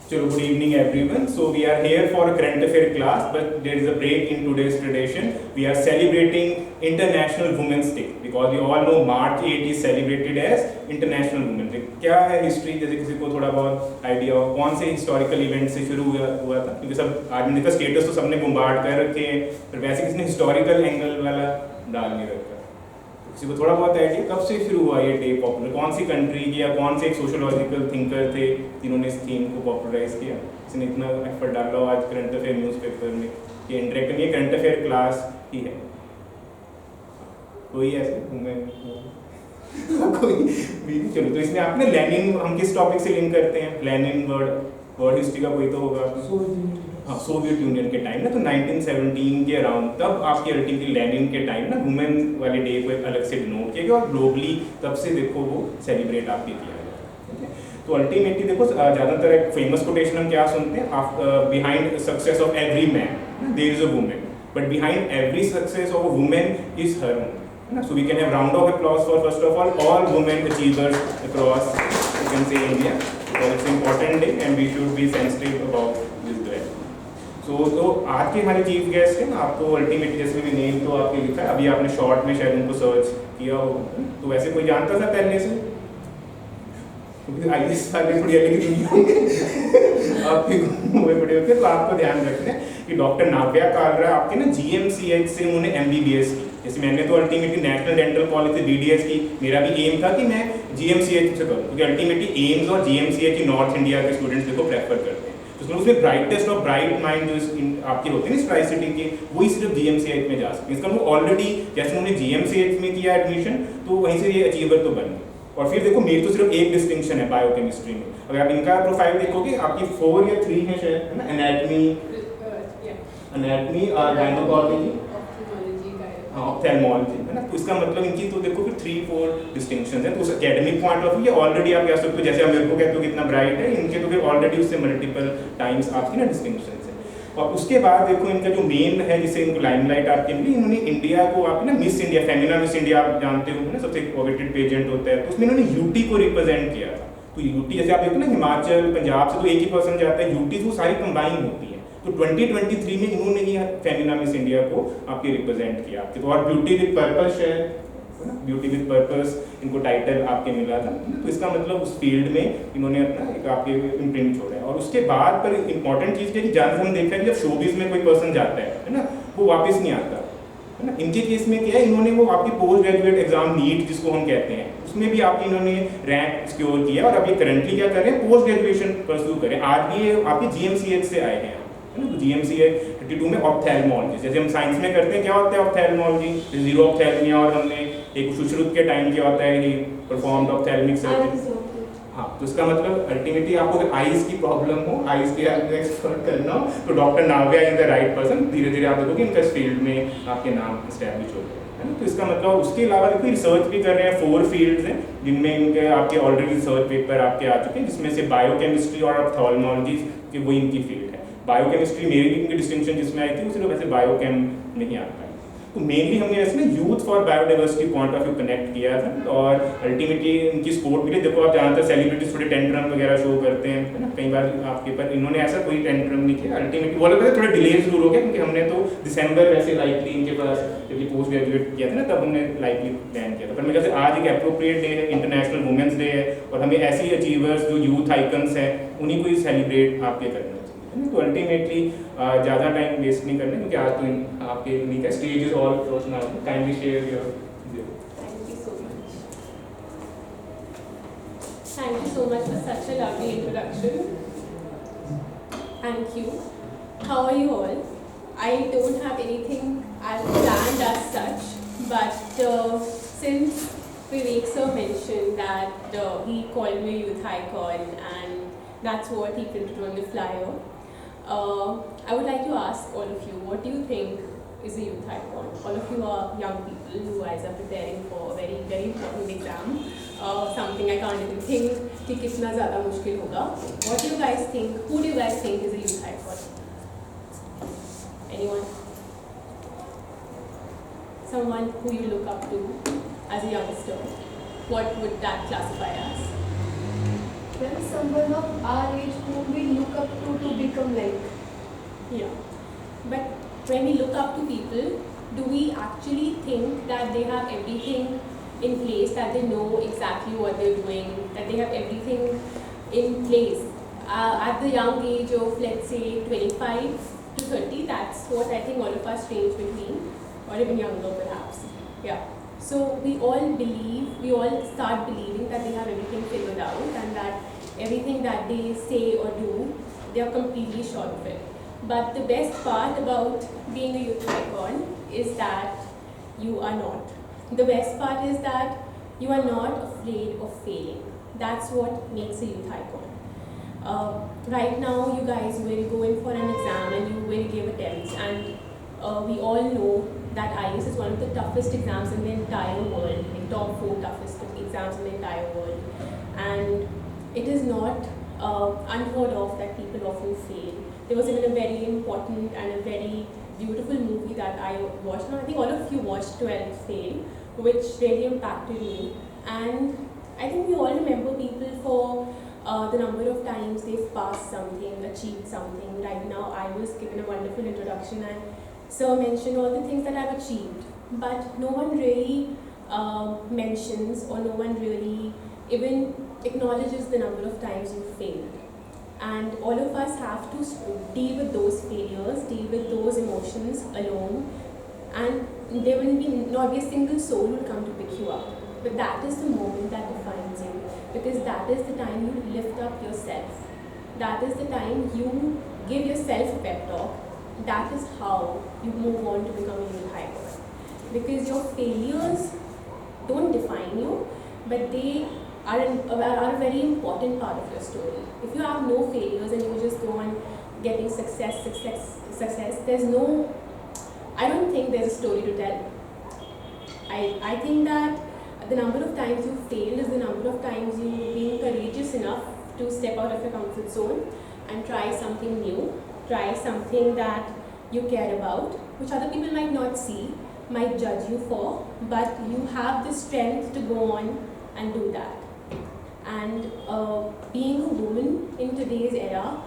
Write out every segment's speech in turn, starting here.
Chalo, good evening everyone. So we are here for a current affair class, but there is a break in today's tradition. We are celebrating International Women's Day because we all know March 8 is celebrated as International Women's Day. क्या है history, जैसे किसी को थोड़ा बहुत idea हो कौन से हिस्टोरिकल इवेंट से शुरू हुआ था, क्योंकि सब आदमी का स्टेटस तो सबने बम्बार्ड कर रखे हैं, पर वैसे किसी ने हिस्टोरिकल एंगल वाला डाल नहीं रखा। किसी को थोड़ा बहुत आइडिया कब से शुरू हुआ ये डे पॉपुलर, कौन सी कंट्री की या कौन से एक सोशोलॉजिकल थिंकर थे जिन्होंने इस थीम को पॉपुलराइज किया, इसने इतना एफर्ट डाला हो आज करंट अफेयर न्यूज़पेपर में ये इंटरेक्ट नहीं, करंट अफेयर क्लास ही है। कोई ऐसे कोई भी नहीं। चलो, तो इसमें आपने लेनिन, हम किस टॉपिक से लिंक करते हैं, लेनिन वर्ड हिस्ट्री का कोई तो होगा, हाँ सोवियत यूनियन के टाइम ना, तो 1917 के अराउंड तब आपकी अल्टीमेटली लेनिन के टाइम ना वुमेन वाले डे को एक अलग से डिनोट किया गया और ग्लोबली तब से देखो वो सेलिब्रेट आपके किया गया। ठीक है, तो अल्टीमेटली देखो ज़्यादातर एक फेमस कोटेशन हम क्या सुनते हैं, behind success of every man there is a women, but behind every success of a women is her women, है ना। So we can have round of applause for first of all women achievers across you can say India, because it's important day and we should be sensitive about this day. तो आज के हमारे chief guest हैं, आपको ultimately जैसे भी name तो आपके लिखा है, अभी आपने शॉर्ट में शायद उनको सर्च किया हो, तो वैसे कोई जानता था पहले से, क्योंकि IAS वाले थोड़ी अलग ही दुनिया आपके हुए बड़े होते, तो आपको ध्यान रखना है कि डॉक्टर नाव्या कालरा आपके ना GMCH से उन्होंने MBBS की, जैसे मैंने तो अल्टीमेटली नेशनल डेंटल कॉलेज से DDS की, मेरा भी एम था कि मैं GMCH से करूँ, क्योंकि अल्टीमेटली एम्स और GMCH ही नॉर्थ इंडिया के स्टूडेंट्स देखो प्रेफर करते हैं, उसमें ब्राइटेस्ट और ब्राइट माइंड जो आपके होते हैं ना ट्राई सिटी के, वही सिर्फ GMCH में जा सकते हैं। इसका मतलब ऑलरेडी जैसे उन्होंने GMCH में किया एडमिशन, तो वहीं से ये अचीवर तो बन गए। और फिर देखो मेरी तो सिर्फ एक डिस्टिंक्शन है बायोकेमिस्ट्री में, अगर आप इनका प्रोफाइल देखोगे आपकी 4 या 3 है शायद, है ना, एनाटमी और गायनोकोलॉजी, ऑप्थेल्मोलॉजी, है ना, तो इसका मतलब इनकी तो देखो फिर 3-4 डिस्टिंक्शन है, तो उस academic point of view already आप कह सकते हो, जैसे आप मेरे को कहते हो कितना ब्राइट है, इनके तो फिर ऑलरेडी उससे मल्टीपल टाइम्स आपकी ना डिस्टिंक्शन है। और उसके बाद देखो इनका जो मेन है जिससे इनको लाइमलाइट आपके मिली, इन्होंने इंडिया को आप ना miss India, Femina miss India आप जानते हो ना, सबसे कोवेटेड पेजेंट होता है, तो उसमें इन्होंने यूटी को रिप्रेजेंट किया था। तो यूटी जैसे आप देखो ना हिमाचल पंजाब से तो एक ही पर्सन जाता है, यूटी वो सारी कंबाइन होती है, तो 2023 में इन्होंने ही फेमिना मिस इंडिया को आपके रिप्रेजेंट किया आपके, तो और ब्यूटी विद पर्पस है ना, ब्यूटी विद पर्पस इनको टाइटल आपके मिला था, तो इसका मतलब उस फील्ड में इन्होंने अपना एक आपके इम्प्रिंट छोड़ा है। और उसके बाद पर इंपॉर्टेंट चीज़ है कि ज़्यादा हम देखते हैं कि जब शोबिज में कोई पर्सन जाता है ना, वो वापस नहीं आता, है ना। इनके केस में क्या है, इन्होंने वो आपकी पोस्ट ग्रेजुएट एग्जाम नीट जिसको हम कहते हैं, उसमें भी आपकी इन्होंने रैंक सिक्योर किया, और अभी करंटली क्या कर रहे हैं, पोस्ट ग्रेजुएशन परस्यू करें, आज ये आपकी GMCH से आए हैं, है ना। तो GMCH 32 में ऑप्थेल्मोलॉजी, जैसे हम साइंस में करते हैं क्या होता है ऑप्थेल्मोलॉजी, जीरो ऑप्थेल्मिया, और हमने एक सुश्रुत के टाइम क्या होता है कि परफॉर्म्ड ऑप्थेल्मिक सर्जरी, हाँ, तो इसका मतलब अल्टीमेटली आपको अगर आइज की प्रॉब्लम हो, आइज के एक्सपर्ट करना हो, तो doctor Navya is the right person. धीरे धीरे आप देखोगे इनका इस फील्ड में आपके नाम स्टैब्लिश हो गए, है ना। तो इसका मतलब उसके अलावा देखो रिसर्च भी कर रहे हैं, 4 फील्ड्स हैं जिनमें इनके आपके ऑलरेडी रिसर्च पेपर आपके आ चुके हैं, जिसमें से बायोकेमिस्ट्री और ऑप्थेल्मोलॉजी की वो इनकी फील्ड है। बायोकेमिस्ट्री मेरी भी इनकी डिस्टिंक्शन जिसमें आई थी, सिर्फ वैसे बायोकेम नहीं आता है। तो मेनली हमने ऐसे ना youth for biodiversity point of view connect किया था, और अल्टीमेटली इनकी स्पोर्ट भी देखो आप ज़्यादातर सेलिब्रिटीज थोड़े टेंट्रम वगैरह शो करते हैं, है ना, कई बार आपके पर इन्होंने ऐसा कोई टेंट्रम नहीं किया। अल्टीमेटली वो लोग थोड़ा डिले जरूर हो गया, क्योंकि हमने तो दिसंबर वैसे लाइकली इनके पास जब ये पोस्ट ग्रेजुएट किया था ना, तब हमने लाइकली प्लान किया था, पर मेरे ख्याल से आज एक अप्रोप्रिएट डे है, इंटरनेशनल वुमेंस डे है, और हमें ऐसी अचीवर्स जो यूथ आइकन्स हैं उन्हीं को ही सेलिब्रेट आपके करना चाहिए। तो अल्टीमेटली ज़्यादा टाइम वेस्ट नहीं करना, क्योंकि आज तो आपके उन्हीं का stage is all yours now, kindly share your. Thank you so much. Thank you so much for such a lovely introduction. Thank you. How are you all? I don't have anything as planned as such, but since Vivek sir mentioned that he called me youth icon, and that's what he printed on the flyer. I would like to ask all of you, what do you think is a youth icon? All of you are young people who guys are preparing for a very, very important exam. Something I can't even think कि कितना ज़्यादा मुश्किल होगा. What do you guys think? Who do you guys think is a youth icon? Anyone? Someone who you look up to as a youngster? What would that classify as? tell someone of our age whom we look up to become like? Yeah. But when we look up to people, do we actually think that they have everything in place, that they know exactly what they're doing, that they have everything in place? At the young age of, let's say, 25 to 30, that's what I think all of us range between, or even younger perhaps. Yeah. So we all start believing that they have everything figured out and that everything that they say or do, they are completely sure of it. But the best part about being a youth icon is that you are not. The best part is that you are not afraid of failing. That's what makes a youth icon. Right now, you guys will go in for an exam and you will give attempts, and we all know that IELTS is one of the toughest exams in the entire world, like top 4 toughest exams in the entire world. And it is not unheard of that people often fail. There was even a very important and a very beautiful movie that I watched, and I think all of you watched 12 Fail, which really impacted me. And I think we all remember people for the number of times they've passed something, achieved something. Right now, I was given a wonderful introduction and Sir mentioned all the things that I've achieved, but no one really mentions, or no one really even acknowledges the number of times you failed. And all of us have to deal with those failures, deal with those emotions alone, and there will not be a single soul who will come to pick you up. But that is the moment that defines you, because that is the time you lift up yourself. That is the time you give yourself a pep talk. That is how you move on to become a youth icon. Because your failures don't define you, but they are a very important part of your story. If you have no failures and you just go on getting success, I don't think there's a story to tell. I think that the number of times you failed is the number of times you being courageous enough to step out of your comfort zone and try something new, try something that you care about, which other people might not see, might judge you for, but you have the strength to go on and do that. And being a woman in today's era,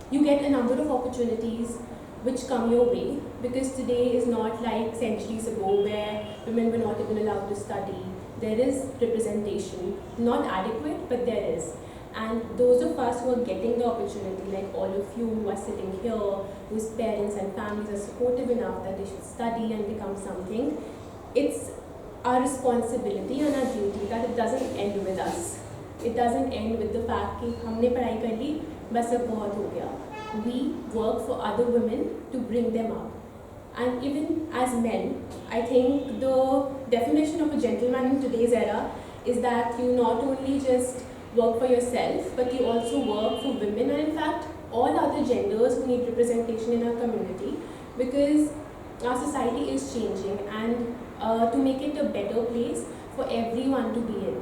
you get a number of opportunities which come your way, because today is not like centuries ago where women were not even allowed to study. There is representation, not adequate, but there is. And those of us who are getting the opportunity, like all of you who are sitting here, whose parents and families are supportive enough that they should study and become something, it's our responsibility and our duty that it doesn't end with us. It doesn't end with the fact that हमने पढ़ाई कर ली, बस अब बहुत हो गया. We work for other women to bring them up. And even as men, I think the definition of a gentleman in today's era is that you not only just work for yourself, but you also work for women, and in fact all other genders who need representation in our community, because our society is changing, and to make it a better place for everyone to be in.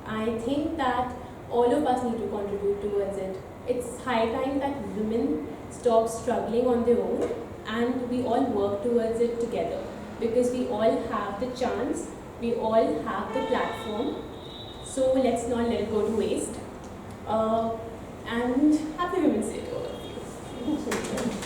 I think that all of us need to contribute towards it. It's high time that women stop struggling on their own and we all work towards it together, because we all have the chance, we all have the platform. So let's not let it go to waste. And happy Women's Day to all of you.